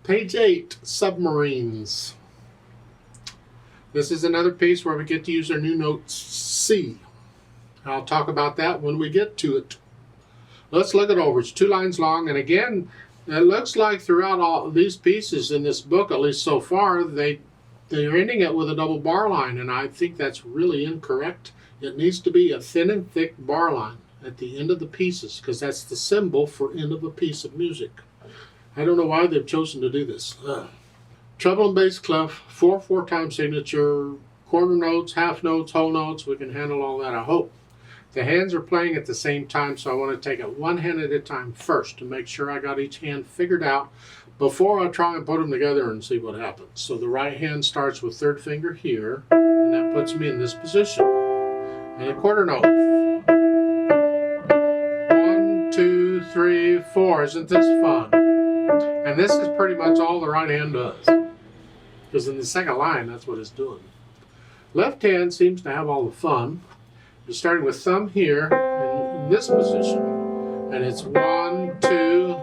Page 8, Submarines. This is another piece where we get to use our new note C. I'll talk about that when we get to it. Let's look it over. It's 2 lines long, and again, it looks like throughout all these pieces in this book, at least so far, they're ending it with a double bar line, and I think that's really incorrect. It needs to be a thin and thick bar line at the end of the pieces, because that's the symbol for end of a piece of music. I don't know why they've chosen to do this. Treble and bass clef, 4/4 time signature, quarter notes, half notes, whole notes. We can handle all that, I hope. The hands are playing at the same time, so I want to take it one hand at a time first to make sure I got each hand figured out before I try and put them together and see what happens. So the right hand starts with 3rd finger here, and that puts me in this position. And the quarter notes. 1, 2, 3, 4. Isn't this fun? And this is pretty much all the right hand does, because in the second line, that's what it's doing. Left hand seems to have all the fun. You're starting with thumb here in this position, and it's 1, 2.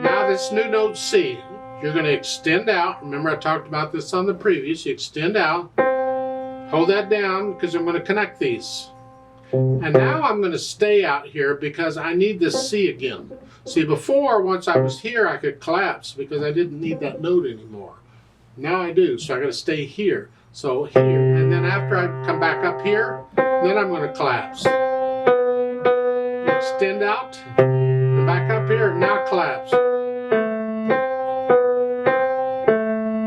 Now this new note C, you're going to extend out. Remember I talked about this on the previous. You extend out, hold that down because I'm going to connect these. And now I'm going to stay out here because I need this C again. See, before, once I was here, I could collapse because I didn't need that note anymore. Now I do, so I got to stay here. So here, and then after I come back up here, then I'm going to collapse. Extend out, and back up here, now collapse.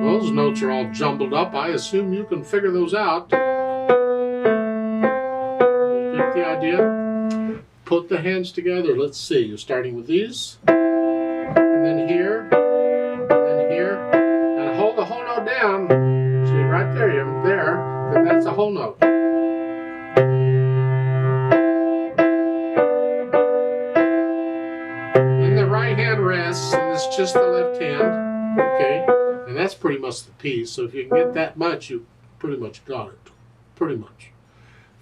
Those notes are all jumbled up. I assume you can figure those out. Get the idea? Put the hands together. Let's see. You're starting with these, and then here, and then here, and hold the whole note down. See, right there, you're there, then that's a whole note. Then the right hand rests, and it's just the left hand. Okay, and that's pretty much the piece. So if you can get that much, you pretty much got it. Pretty much.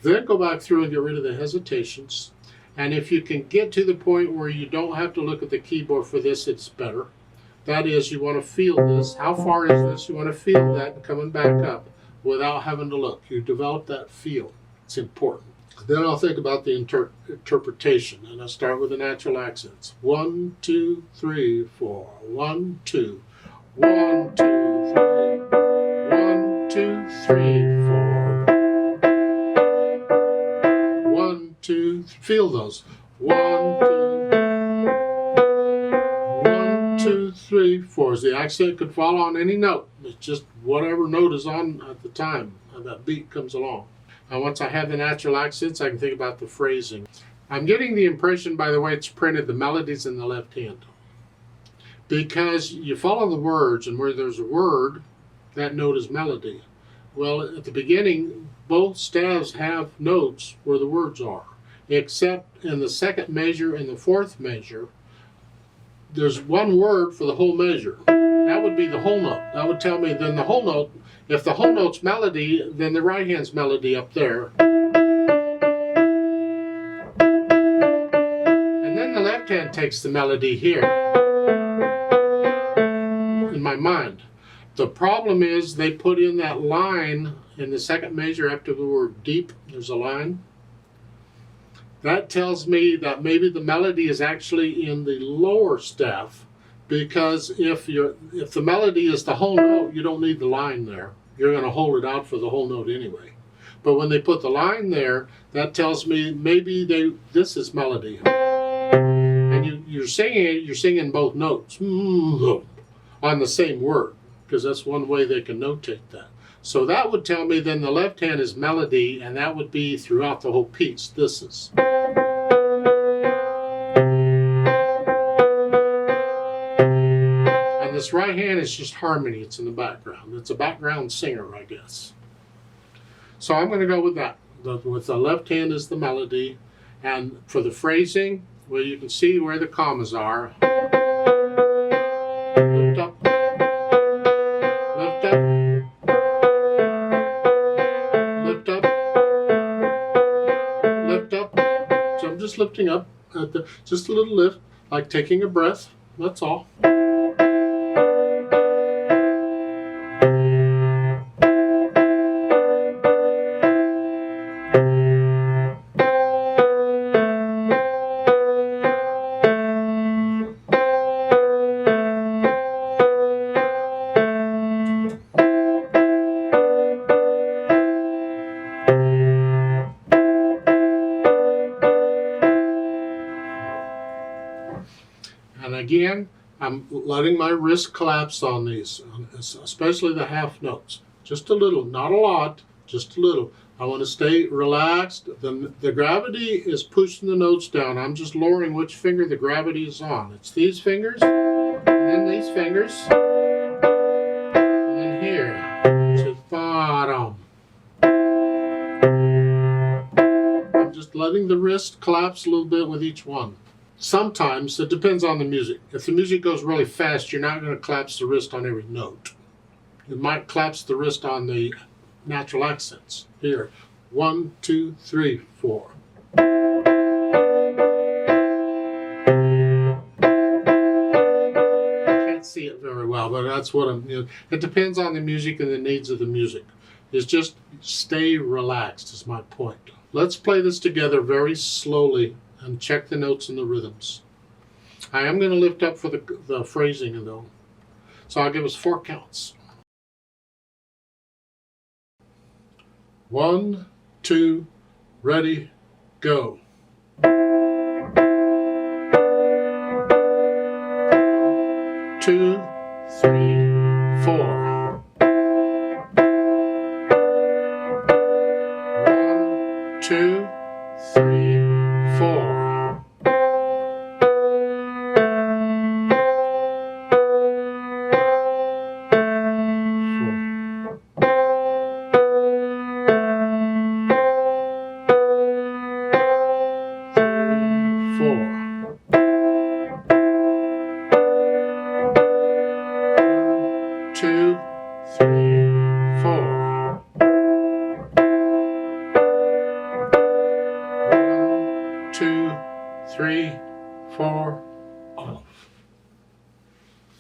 Then go back through and get rid of the hesitations. And if you can get to the point where you don't have to look at the keyboard for this, it's better. That is, you want to feel this. How far is this? You want to feel that coming back up without having to look. You develop that feel. It's important. Then I'll think about the interpretation, and I'll start with the natural accents. 1, 2, 3, 4. 1, 2. 1, 2, 3. 1, 2, 3, 4. 1, 2, feel those. 1, 2, 1, 2, 3, 4. The accent could fall on any note. It's just whatever note is on at the time that beat comes along. And once I have the natural accents, I can think about the phrasing. I'm getting the impression, by the way it's printed, the melody's in the left hand. Because you follow the words, and where there's a word, that note is melody. Well, at the beginning, both staves have notes where the words are, except in the 2nd measure and the 4th measure, there's one word for the whole measure. That would be the whole note. That would tell me then the whole note, if the whole note's melody, then the right hand's melody up there. And then the left hand takes the melody here, in my mind. The problem is they put in that line in the 2nd measure after the word deep. There's a line. That tells me that maybe the melody is actually in the lower staff, because if the melody is the whole note, you don't need the line there. You're going to hold it out for the whole note anyway. But when they put the line there, that tells me maybe this is melody. And you're singing both notes on the same word, because that's one way they can notate that. So that would tell me then the left hand is melody, and that would be throughout the whole piece. This is. And this right hand is just harmony. It's in the background. It's a background singer, I guess. So I'm going to go with that. With the left hand is the melody. And for the phrasing, well, you can see where the commas are. Lift up. Lift up. Lift up. Lift up. So I'm just lifting up. Just a little lift, like taking a breath. That's all. And again, I'm letting my wrist collapse on these, especially the half notes. Just a little, not a lot, just a little. I want to stay relaxed. The gravity is pushing the notes down. I'm just lowering which finger the gravity is on. It's these fingers, and then these fingers, and then here to the bottom. I'm just letting the wrist collapse a little bit with each one. Sometimes, it depends on the music. If the music goes really fast, you're not going to collapse the wrist on every note. You might collapse the wrist on the natural accents. Here, 1, 2, 3, 4. I can't see it very well, but that's what it depends on the music and the needs of the music. It's just stay relaxed is my point. Let's play this together very slowly and check the notes and the rhythms. I am going to lift up for the phrasing though. So I'll give us 4 counts. 1, 2, ready, go. 2, 3, 4. 1, 2, 3, 4. 2, 3, 4. 1, 2, 3, 4.